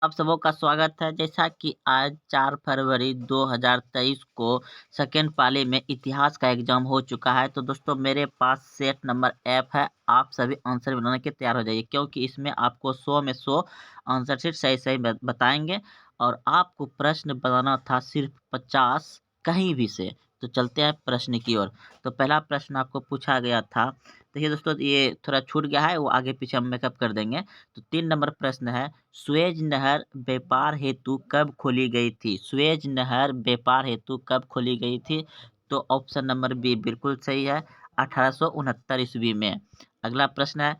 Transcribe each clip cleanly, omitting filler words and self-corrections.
आप सबों का स्वागत है। जैसा कि आज 4 फरवरी 2023 को सेकेंड पाली में इतिहास का एग्जाम हो चुका है। तो दोस्तों मेरे पास सेट नंबर ऐप है, आप सभी आंसर बनाने के तैयार हो जाइए, क्योंकि इसमें आपको 100 में 100 आंसर शीट सही बताएंगे और आपको प्रश्न बनाना था सिर्फ 50 कहीं भी से। तो चलते हैं प्रश्न की ओर। तो पहला प्रश्न आपको पूछा गया था, देखिए दोस्तों ये थोड़ा छूट गया है, वो आगे पीछे हम मेकअप कर देंगे। तो 3 नंबर प्रश्न है, सुएज नहर व्यापार हेतु कब खोली गई थी? सुएज नहर व्यापार हेतु कब खोली गई थी? तो ऑप्शन नंबर बी बिल्कुल सही है, 1869 ईस्वी में। अगला प्रश्न है,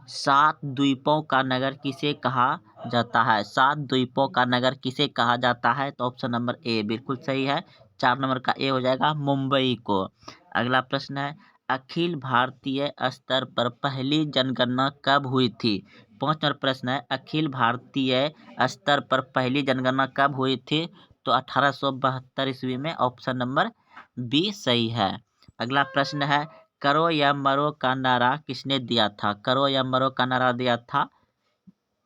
सात द्वीपों का नगर किसे कहा जाता है? सात द्वीपों का नगर किसे कहा जाता है? तो ऑप्शन नंबर ए बिल्कुल सही है, 4 नंबर का ए हो जाएगा, मुंबई को। अगला प्रश्न है, अखिल भारतीय स्तर पर पहली जनगणना कब हुई थी? 5 नंबर प्रश्न है, अखिल भारतीय स्तर पर पहली जनगणना कब हुई थी? तो 1872 ईस्वी में। ऑप्शन नंबर बी सही है। अगला प्रश्न है, करो या मरो का नारा किसने दिया था? करो या मरो का नारा दिया था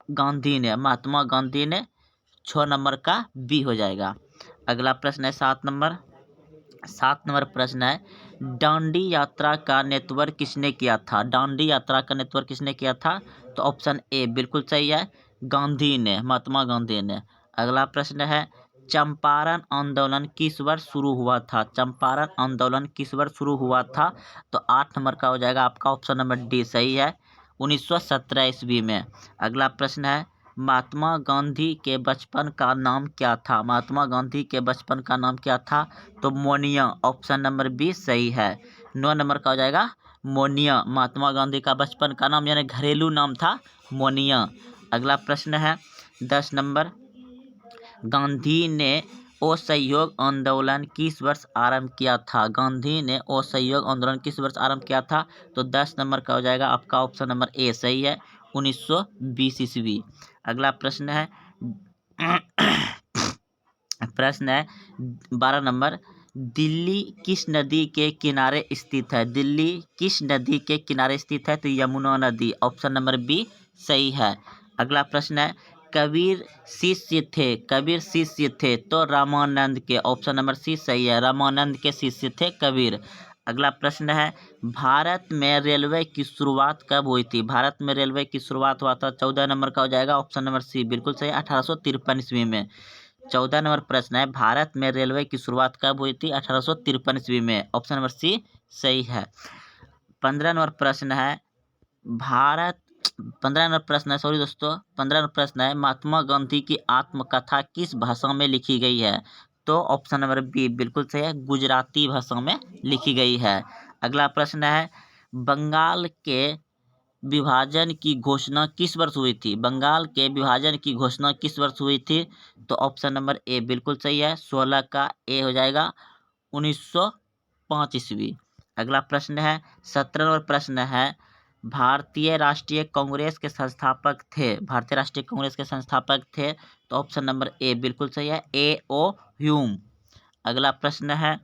गांधी ने, महात्मा गांधी ने। 6 नंबर का बी हो जाएगा। अगला प्रश्न है 7 नंबर प्रश्न है, डांडी यात्रा का नेतृत्व किसने किया था? डांडी यात्रा का नेतृत्व किसने किया था? तो ऑप्शन ए बिल्कुल सही है, गांधी ने, महात्मा गांधी ने। अगला प्रश्न है, चंपारण आंदोलन किस वर्ष शुरू हुआ था? चंपारण आंदोलन किस वर्ष शुरू हुआ था? तो 8 नंबर का हो जाएगा आपका ऑप्शन नंबर डी सही है, 1917 ईस्वी में। अगला प्रश्न है, महात्मा गांधी के बचपन का नाम क्या था? महात्मा गांधी के बचपन का नाम क्या था? तो मोनिया। ऑप्शन नंबर बी सही है, 9 नंबर का हो जाएगा, मोनिया। महात्मा गांधी का बचपन का नाम यानी घरेलू नाम था मोनिया। अगला प्रश्न है 10 नंबर, गांधी ने असहयोग आंदोलन किस वर्ष आरंभ किया था? गांधी ने असहयोग आंदोलन किस वर्ष आरंभ किया था? तो 10 नंबर का हो जाएगा आपका ऑप्शन नंबर ए सही है, 1920 ईस्वी। अगला प्रश्न है प्रश्न है 12 नंबर, दिल्ली किस नदी के किनारे स्थित है? दिल्ली किस नदी के किनारे स्थित है? तो यमुना नदी। ऑप्शन नंबर बी सही है। अगला प्रश्न है, कबीर शिष्य थे, कबीर शिष्य थे तो रामानंद के। ऑप्शन नंबर सी सही है, रामानंद के शिष्य थे कबीर। अगला प्रश्न है, भारत में रेलवे की शुरुआत कब हुई थी? भारत में रेलवे की शुरुआत हुआ था, 14 नंबर का हो जाएगा, ऑप्शन नंबर सी बिल्कुल सही, 1853 ईस्वी में। 14 नंबर प्रश्न है, भारत में रेलवे की शुरुआत कब हुई थी? 1853 ईस्वी में। ऑप्शन नंबर सी सही है। 15 नंबर प्रश्न है, भारत 15 नंबर प्रश्न है, सॉरी दोस्तों, 15 नंबर प्रश्न है, महात्मा गांधी की आत्मकथा किस भाषा में लिखी गई है? तो ऑप्शन नंबर बी बिल्कुल सही है, गुजराती भाषा में लिखी गई है। अगला प्रश्न है, बंगाल के विभाजन की घोषणा किस वर्ष हुई थी? बंगाल के विभाजन की घोषणा किस वर्ष हुई थी? तो ऑप्शन नंबर ए बिल्कुल सही है, 16 का ए हो जाएगा, 1905 ईस्वी। अगला प्रश्न है 17 नंबर प्रश्न है, भारतीय राष्ट्रीय कांग्रेस के संस्थापक थे, भारतीय राष्ट्रीय कांग्रेस के संस्थापक थे। तो ऑप्शन नंबर ए बिल्कुल सही है, ए ओ ह्यूम। अगला प्रश्न है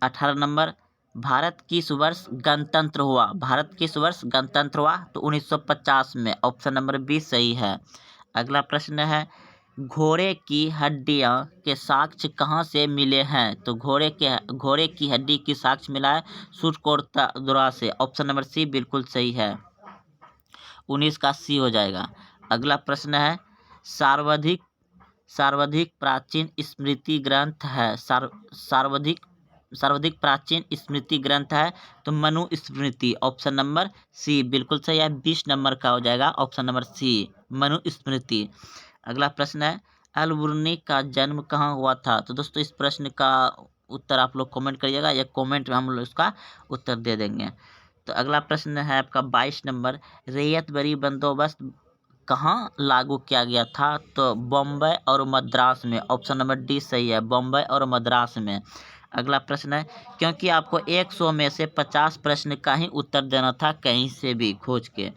18 नंबर, भारत किस वर्ष गणतंत्र हुआ? भारत किस वर्ष गणतंत्र हुआ? तो 1950 में। ऑप्शन नंबर बी सही है। अगला प्रश्न है, घोड़े की हड्डियां के साक्ष्य कहाँ से मिले हैं? तो घोड़े की हड्डी की साक्ष्य मिला है सुरकोत्रा से। ऑप्शन नंबर सी बिल्कुल सही है, 19 का सी हो जाएगा। अगला प्रश्न है, सर्वाधिक सर्वाधिक प्राचीन स्मृति ग्रंथ है, सर्वाधिक प्राचीन स्मृति ग्रंथ है तो मनुस्मृति। ऑप्शन नंबर सी बिल्कुल सही है, 20 नंबर का हो जाएगा, ऑप्शन नंबर सी मनुस्मृति। अगला प्रश्न है, अल-बुर्नी का जन्म कहाँ हुआ था? तो दोस्तों इस प्रश्न का उत्तर आप लोग कमेंट करिएगा, या कमेंट में हम लोग इसका उत्तर दे देंगे। तो अगला प्रश्न है आपका 22 नंबर, रैयत बरी बंदोबस्त कहाँ लागू किया गया था? तो बॉम्बे और मद्रास में। ऑप्शन नंबर डी सही है, बॉम्बे और मद्रास में। अगला प्रश्न है, क्योंकि आपको 100 में से 50 प्रश्न का ही उत्तर देना था कहीं से भी खोज के,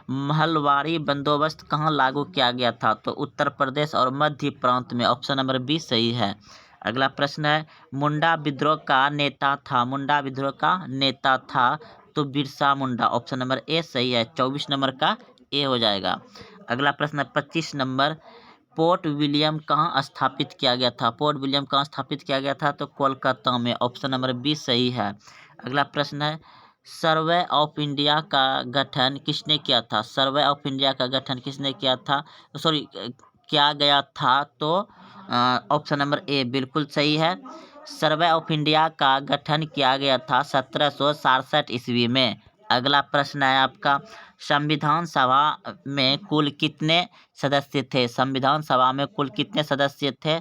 महलवारी बंदोबस्त कहाँ लागू किया गया था? तो उत्तर प्रदेश और मध्य प्रांत में। ऑप्शन नंबर बी सही है। अगला प्रश्न है, मुंडा विद्रोह का नेता था, मुंडा विद्रोह का नेता था तो Birsa Munda. Option number A सही है, 24 नंबर का ए हो जाएगा। अगला प्रश्न है 25 नंबर, पोर्ट विलियम कहाँ स्थापित किया गया था? पोर्ट विलियम कहाँ स्थापित किया गया था? तो कोलकाता में। ऑप्शन नंबर बी सही है। अगला प्रश्न है सर्वे ऑफ इंडिया का गठन किसने किया था? सर्वे ऑफ इंडिया का गठन किसने किया था? सॉरी, किया गया था? तो ऑप्शन नंबर ए बिल्कुल सही है। सर्वे ऑफ इंडिया का गठन किया गया था 1767 ईस्वी में। अगला प्रश्न है आपका, संविधान सभा में कुल कितने सदस्य थे? संविधान सभा में कुल कितने सदस्य थे?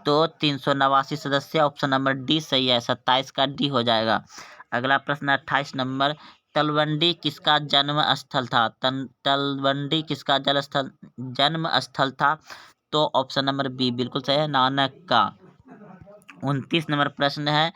तो 389 सदस्य। ऑप्शन नंबर डी सही है, 27 का डी हो जाएगा। अगला प्रश्न 28 नंबर, तलवंडी किसका जन्म स्थल था? तलवंडी किसका जन्म स्थल था? तो ऑप्शन नंबर बी बिल्कुल सही है, नानक का। 29 नंबर प्रश्न है,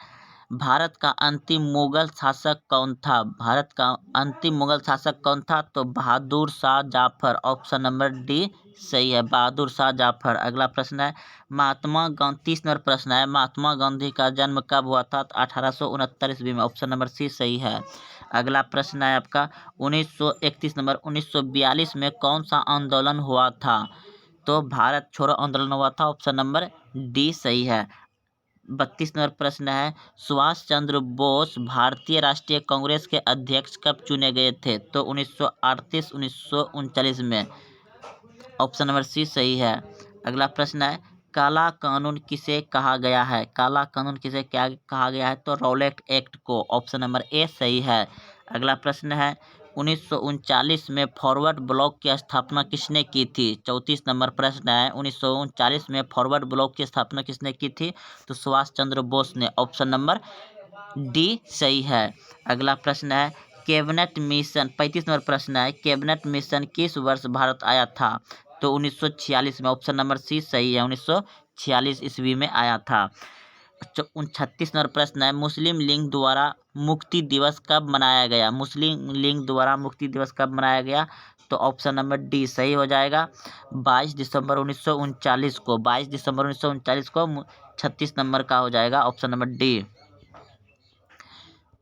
भारत का अंतिम मुगल शासक कौन था? भारत का अंतिम मुगल शासक कौन था? तो Bahadur Shah Zafar. Option number D सही है, बहादुर शाह जाफर। अगला प्रश्न है महात्मा गांधी, 30 नंबर प्रश्न है, महात्मा गांधी का जन्म कब हुआ था? 1869 ईस्वी में। ऑप्शन नंबर सी सही है। अगला प्रश्न है आपका 31 नंबर, 1942 में कौन सा आंदोलन हुआ था? तो भारत छोड़ो आंदोलन हुआ था। ऑप्शन नंबर डी सही है। 32 नंबर प्रश्न है, सुभाष चंद्र बोस भारतीय राष्ट्रीय कांग्रेस के अध्यक्ष कब चुने गए थे? तो 1938 1939 में। ऑप्शन नंबर सी सही है। अगला प्रश्न है, काला कानून किसे कहा गया है? काला कानून किसे क्या कहा गया है? तो रॉलेट एक्ट को। ऑप्शन नंबर ए सही है। अगला प्रश्न है 1939 में फॉरवर्ड ब्लॉक की स्थापना किसने की थी? 34 नंबर प्रश्न है, 1939 में फॉरवर्ड ब्लॉक की स्थापना किसने की थी? तो सुभाष चंद्र बोस ने। ऑप्शन नंबर डी सही है। अगला प्रश्न है कैबिनेट मिशन, 35 नंबर प्रश्न है, कैबिनेट मिशन किस वर्ष भारत आया था? तो 1946 में। ऑप्शन नंबर सी सही है, 1946 ईस्वी में आया था। 36 नंबर प्रश्न है, मुस्लिम लीग द्वारा मुक्ति दिवस कब मनाया गया? मुस्लिम लीग द्वारा मुक्ति दिवस कब मनाया गया? तो ऑप्शन नंबर डी सही हो जाएगा, 22 दिसंबर 1939 को। 22 दिसंबर 1939 को 36 नंबर का हो जाएगा, ऑप्शन नंबर डी।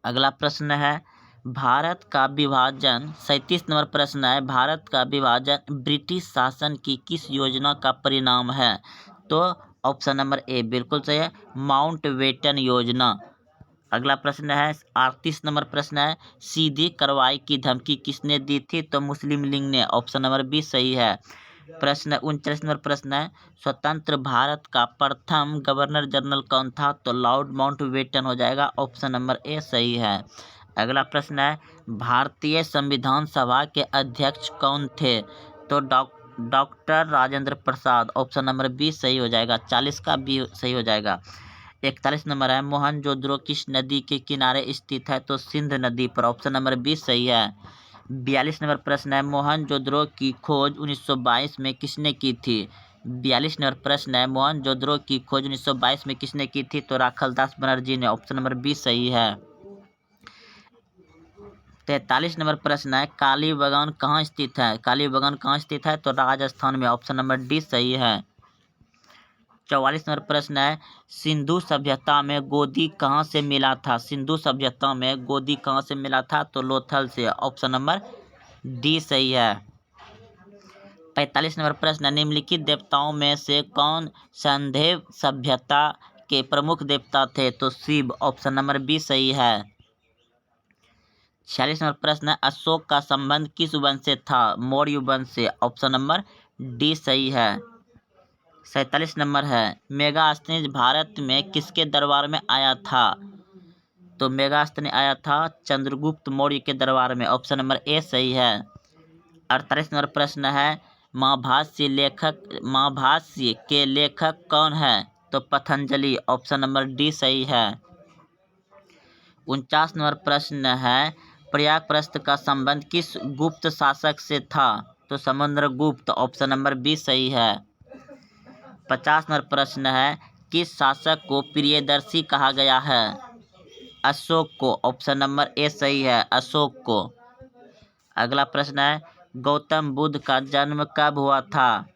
अगला प्रश्न है भारत का विभाजन, 37 नंबर प्रश्न है, भारत का विभाजन ब्रिटिश शासन की किस योजना का परिणाम है? तो ऑप्शन नंबर ए बिल्कुल सही है, माउंटबेटन योजना। अगला प्रश्न है 38 नंबर प्रश्न है, सीधी कार्रवाई की धमकी किसने दी थी? तो मुस्लिम लीग ने। ऑप्शन नंबर बी सही है। प्रश्न 39 नंबर प्रश्न है, स्वतंत्र भारत का प्रथम गवर्नर जनरल कौन था? तो लॉर्ड माउंटबेटन हो जाएगा, ऑप्शन नंबर ए सही है। अगला प्रश्न है भारतीय संविधान सभा के अध्यक्ष कौन थे? तो doctor Rajendra Prasad. Option number B सही हो जाएगा, 40 का बी सही हो जाएगा। 41 नंबर है, मोहनजोदड़ो किस नदी के किनारे स्थित है? तो सिंध नदी पर। ऑप्शन नंबर बी सही है। 42 नंबर प्रश्न है, मोहनजोदड़ो की खोज 1922 में किसने की थी? 42 नंबर प्रश्न है, मोहनजोदड़ो की खोज 1922 में किसने की थी? तो राखलदास बनर्जी ने। ऑप्शन नंबर बी सही है। 43 नंबर प्रश्न है, कालीबंगान कहाँ स्थित है? कालीबंगान कहाँ स्थित है? तो राजस्थान में। ऑप्शन नंबर डी सही है। 44 नंबर प्रश्न है, सिंधु सभ्यता में गोदी कहाँ से मिला था? सिंधु सभ्यता में गोदी कहाँ से मिला था? तो लोथल से। ऑप्शन नंबर डी सही है। 45 नंबर प्रश्न, निम्नलिखित देवताओं में से कौन संदेव सभ्यता के प्रमुख देवता थे? तो शिव। ऑप्शन नंबर बी सही है। 46 नंबर प्रश्न, अशोक का संबंध किस वंश से था? मौर्य वंश से। ऑप्शन नंबर डी सही है। 47 नंबर है, मेगास्थनीज भारत में किसके दरबार में आया था? तो मेगास्थनी आया था चंद्रगुप्त मौर्य के दरबार में। ऑप्शन नंबर ए सही है। 48 नंबर प्रश्न है, महाभाष्य के लेखक कौन है? तो पतंजलि। ऑप्शन नंबर डी सही है। 49 नंबर प्रश्न है, प्रयागप्रस्थ का संबंध किस गुप्त शासक से था? तो समुद्रगुप्त। ऑप्शन नंबर बी सही है। 50 नंबर प्रश्न है, किस शासक को प्रियदर्शी कहा गया है? अशोक को। ऑप्शन नंबर ए सही है, अशोक को। अगला प्रश्न है, गौतम बुद्ध का जन्म कब हुआ था?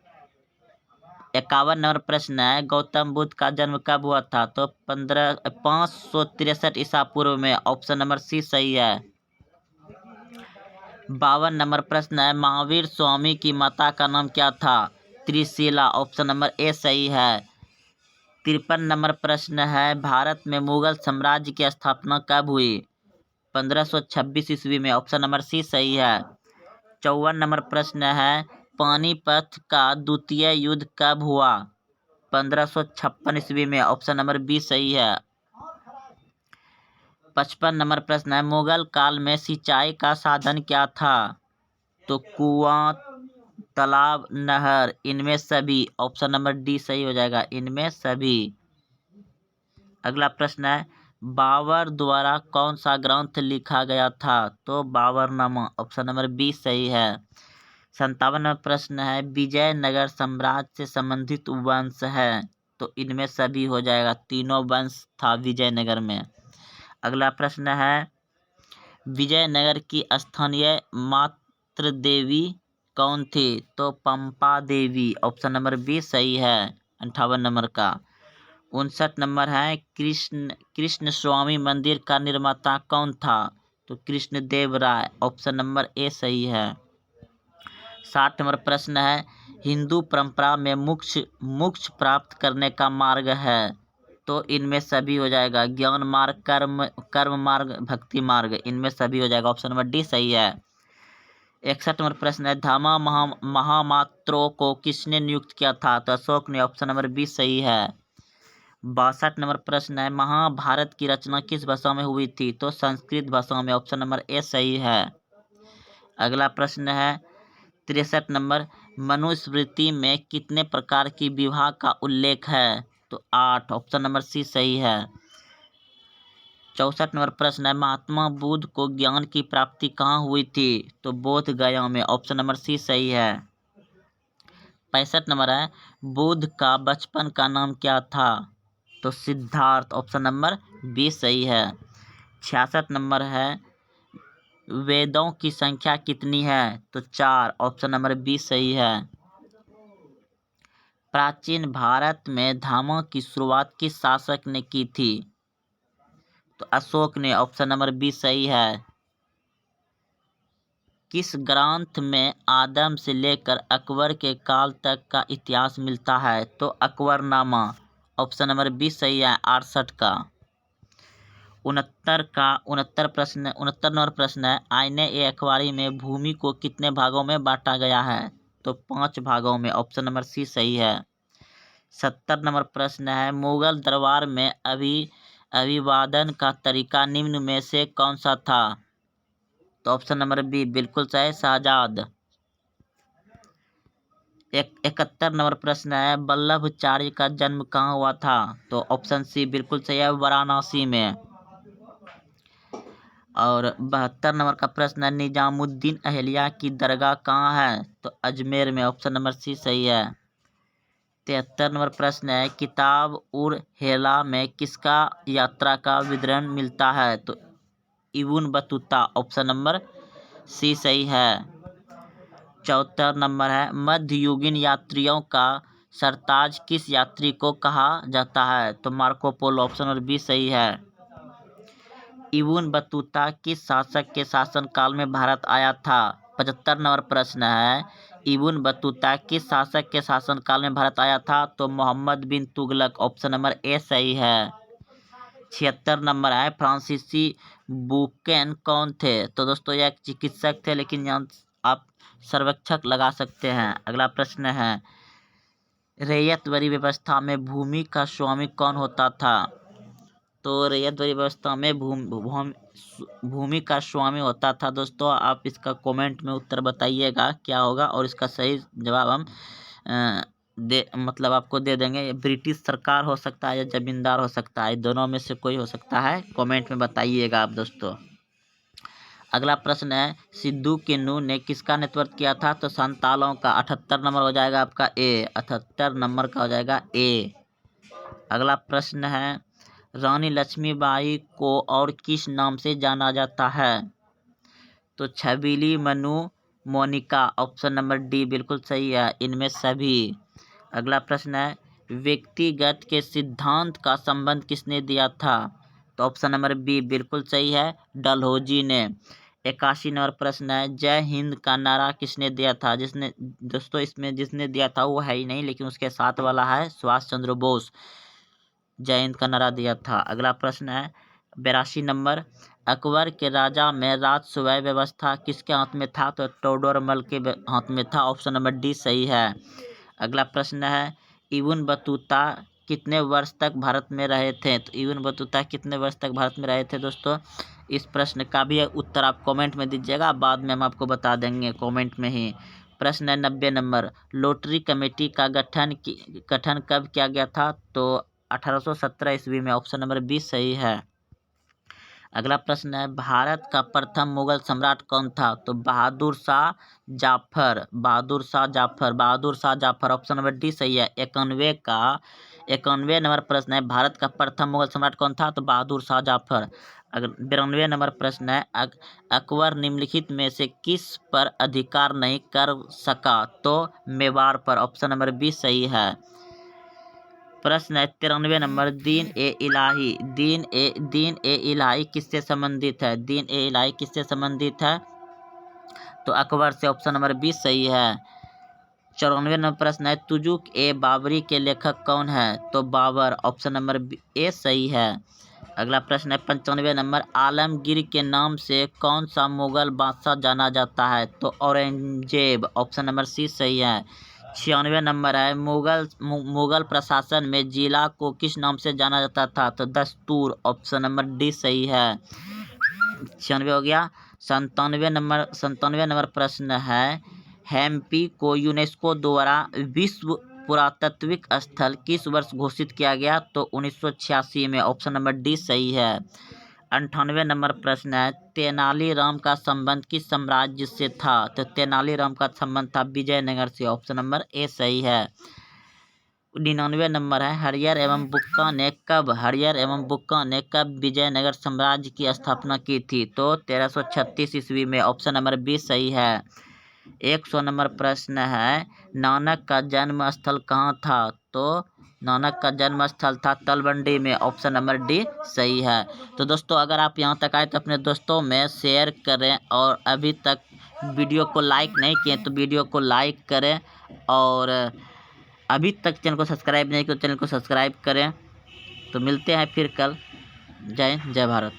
51 नंबर प्रश्न है, गौतम बुद्ध का जन्म कब हुआ था? तो 563 ईसा पूर्व में। ऑप्शन नंबर सी सही है। 52 नंबर प्रश्न है, महावीर स्वामी की माता का नाम क्या था? त्रिशिला। ऑप्शन नंबर ए सही है। 53 नंबर प्रश्न है, भारत में मुगल साम्राज्य की स्थापना कब हुई? 1526 ईस्वी में। ऑप्शन नंबर सी सही है। 54 नंबर प्रश्न है, पानीपत का द्वितीय युद्ध कब हुआ? 1556 ईस्वी में। ऑप्शन नंबर बी सही है। 55 नंबर प्रश्न है, मुगल काल में सिंचाई का साधन क्या था? तो कुआं, तालाब, नहर, इनमें सभी। ऑप्शन नंबर डी सही हो जाएगा, इनमें सभी। अगला प्रश्न है, बाबर द्वारा कौन सा ग्रंथ लिखा गया था? तो बाबरनामा। ऑप्शन नंबर बी सही है। 57 नंबर प्रश्न है, विजयनगर साम्राज्य से संबंधित वंश है? तो इनमें सभी हो जाएगा, तीनों वंश था विजयनगर में। अगला प्रश्न है, विजयनगर की स्थानीय मातृ देवी कौन थी? तो पंपा देवी। ऑप्शन नंबर बी सही है। 58 नंबर का। 59 नंबर है, कृष्ण स्वामी मंदिर का निर्माता कौन था? तो कृष्णदेव राय। ऑप्शन नंबर ए सही है। 60 नंबर प्रश्न है, हिंदू परंपरा में मोक्ष प्राप्त करने का मार्ग है? तो इनमें सभी हो जाएगा, ज्ञान मार्ग, कर्म मार्ग, भक्ति मार्ग, इनमें सभी हो जाएगा। ऑप्शन नंबर डी सही है। 61 नंबर प्रश्न है, धामा महामात्रों को किसने नियुक्त किया था? तो अशोक ने। ऑप्शन नंबर बी सही है। 62 नंबर प्रश्न है, महाभारत की रचना किस भाषा में हुई थी? तो संस्कृत भाषा में। ऑप्शन नंबर ए सही है। अगला प्रश्न है 63 नंबर, मनुस्मृति में कितने प्रकार की विवाह का उल्लेख है? तो 8। ऑप्शन नंबर सी सही है। 64 नंबर प्रश्न है, महात्मा बुद्ध को ज्ञान की प्राप्ति कहाँ हुई थी? तो बोध गया में। ऑप्शन नंबर सी सही है। 65 नंबर है, बुद्ध का बचपन का नाम क्या था? तो सिद्धार्थ। ऑप्शन नंबर बी सही है। 66 नंबर है, वेदों की संख्या कितनी है? तो 4। ऑप्शन नंबर बी सही है। प्राचीन भारत में धामों की शुरुआत किस शासक ने की थी? तो अशोक ने। ऑप्शन नंबर बी सही है। किस ग्रंथ में आदम से लेकर अकबर के काल तक का इतिहास मिलता है? तो अकबरनामा। ऑप्शन नंबर बी सही है। 68 का। 69 नंबर प्रश्न है, आईने ए अखबारी में भूमि को कितने भागों में बांटा गया है? तो 5 भागों में। ऑप्शन नंबर सी सही है। 70 नंबर प्रश्न है, मुगल दरबार में अभिवादन का तरीका निम्न में से कौन सा था? तो ऑप्शन नंबर बी बिल्कुल सही, शाहजाद। 71 नंबर प्रश्न है, वल्लभाचार्य का जन्म कहाँ हुआ था? तो ऑप्शन सी बिल्कुल सही है, वाराणसी में। और 72 नंबर का प्रश्न है, निजामुद्दीन अहलिया की दरगाह कहाँ है? तो अजमेर में। ऑप्शन नंबर सी सही है। 73 नंबर प्रश्न है, किताब उर हेला में किसका यात्रा का विवरण मिलता है? तो Ibn Battuta. Option number C सही है। 74 नंबर है, मध्ययुगीन यात्रियों का सरताज किस यात्री को कहा जाता है? तो Marco Polo. Option number B सही है। इब्न बतूता किस शासक के शासनकाल में भारत आया था? 75 नंबर प्रश्न है, इब्न बतूता किस शासक के शासनकाल में भारत आया था? तो मोहम्मद बिन तुगलक। ऑप्शन नंबर ए सही है। 76 नंबर है, फ्रांसीसी बुकेन कौन थे? तो दोस्तों यह एक चिकित्सक थे, लेकिन यहाँ आप सर्वेक्षक लगा सकते हैं। अगला प्रश्न है, रैयतवाड़ी व्यवस्था में भूमि का स्वामी कौन होता था? तो रैयतवाड़ी व्यवस्था में भूमि का स्वामी होता था। दोस्तों आप इसका कमेंट में उत्तर बताइएगा क्या होगा, और इसका सही जवाब हम मतलब आपको दे देंगे। ये ब्रिटिश सरकार हो सकता है या जमींदार हो सकता है, दोनों में से कोई हो सकता है। कमेंट में बताइएगा आप दोस्तों। अगला प्रश्न है, सिद्धू किन्नू ने किसका नेतृत्व किया था? तो संतालों का। 78 नंबर हो जाएगा आपका ए। 78 नंबर का हो जाएगा ए। अगला प्रश्न है, रानी लक्ष्मीबाई को और किस नाम से जाना जाता है? तो Chhabili, Manu, Monica. Option number D बिल्कुल सही है, इनमें सभी। अगला प्रश्न है, व्यक्तिगत के सिद्धांत का संबंध किसने दिया था? तो ऑप्शन नंबर बी बिल्कुल सही है, डलहौजी ने। 81 नंबर प्रश्न है, जय हिंद का नारा किसने दिया था? जिसने दोस्तों इसमें जिसने दिया था वो है ही नहीं, लेकिन उसके साथ वाला है सुभाष चंद्र बोस, जय हिंद का नारा दिया था। अगला प्रश्न है 82 नंबर, अकबर के राजा में राजसूय व्यवस्था किसके हाथ में था? तो टोडरमल के हाथ में था। ऑप्शन नंबर डी सही है। अगला प्रश्न है, इब्न बतूता कितने वर्ष तक भारत में रहे थे? तो इब्न बतूता कितने वर्ष तक भारत में रहे थे दोस्तों? इस प्रश्न का भी उत्तर आप कमेंट में दीजिएगा, बाद में हम आपको बता देंगे कमेंट में ही। प्रश्न है 90 नंबर, लॉटरी कमेटी का गठन कब किया गया था? तो 1817 ईस्वी में। ऑप्शन नंबर 20 सही है। अगला प्रश्न है, भारत का प्रथम मुगल सम्राट कौन था? तो Bahadur Shah Zafar, Bahadur Shah Zafar, Bahadur Shah Zafar. Option number D सही है। 91 नंबर प्रश्न है, भारत का प्रथम मुगल सम्राट कौन था? तो बहादुर शाह जाफर। अगर 92 नंबर प्रश्न है, अकबर निम्नलिखित में से किस पर अधिकार नहीं कर सका? तो मेवाड़ पर। ऑप्शन नंबर बी सही है। प्रश्न है 93 नंबर, दीन ए इलाही किससे संबंधित है? दीन ए इलाही किससे संबंधित है? तो अकबर से। ऑप्शन नंबर 20 सही है। 94 नंबर प्रश्न है, तुजुक ए बाबरी के लेखक कौन है? तो बाबर। ऑप्शन नंबर ए सही है। अगला प्रश्न है 95 नंबर, आलमगीर के नाम से कौन सा मुगल बादशाह जाना जाता है? तो औरंगजेब। ऑप्शन नंबर सी सही है। 96 नंबर है, मुगल प्रशासन में जिला को किस नाम से जाना जाता था? तो दस्तूर। ऑप्शन नंबर डी सही है। 96 हो गया। 97 नंबर प्रश्न है, हम्पी को यूनेस्को द्वारा विश्व पुरातात्विक स्थल किस वर्ष घोषित किया गया? तो 1986 में। ऑप्शन नंबर डी सही है। 98 नंबर प्रश्न है, तेनालीराम का संबंध किस साम्राज्य से था? तो तेनालीराम का संबंध था विजयनगर से। ऑप्शन नंबर ए सही है। 99 नंबर है, हरियर एवं बुक्का ने कब विजयनगर साम्राज्य की स्थापना की थी? तो 1336 ईस्वी में। ऑप्शन नंबर बी सही है। 100 नंबर प्रश्न है, नानक का जन्म स्थल कहाँ था? तो नानक का जन्म स्थल था तलवंडी में। ऑप्शन नंबर डी सही है। तो दोस्तों अगर आप यहाँ तक आए तो अपने दोस्तों में शेयर करें, और अभी तक वीडियो को लाइक नहीं किए तो वीडियो को लाइक करें, और अभी तक चैनल को सब्सक्राइब नहीं किया तो चैनल को सब्सक्राइब करें। तो मिलते हैं फिर कल। जय हिंद, जय भारत।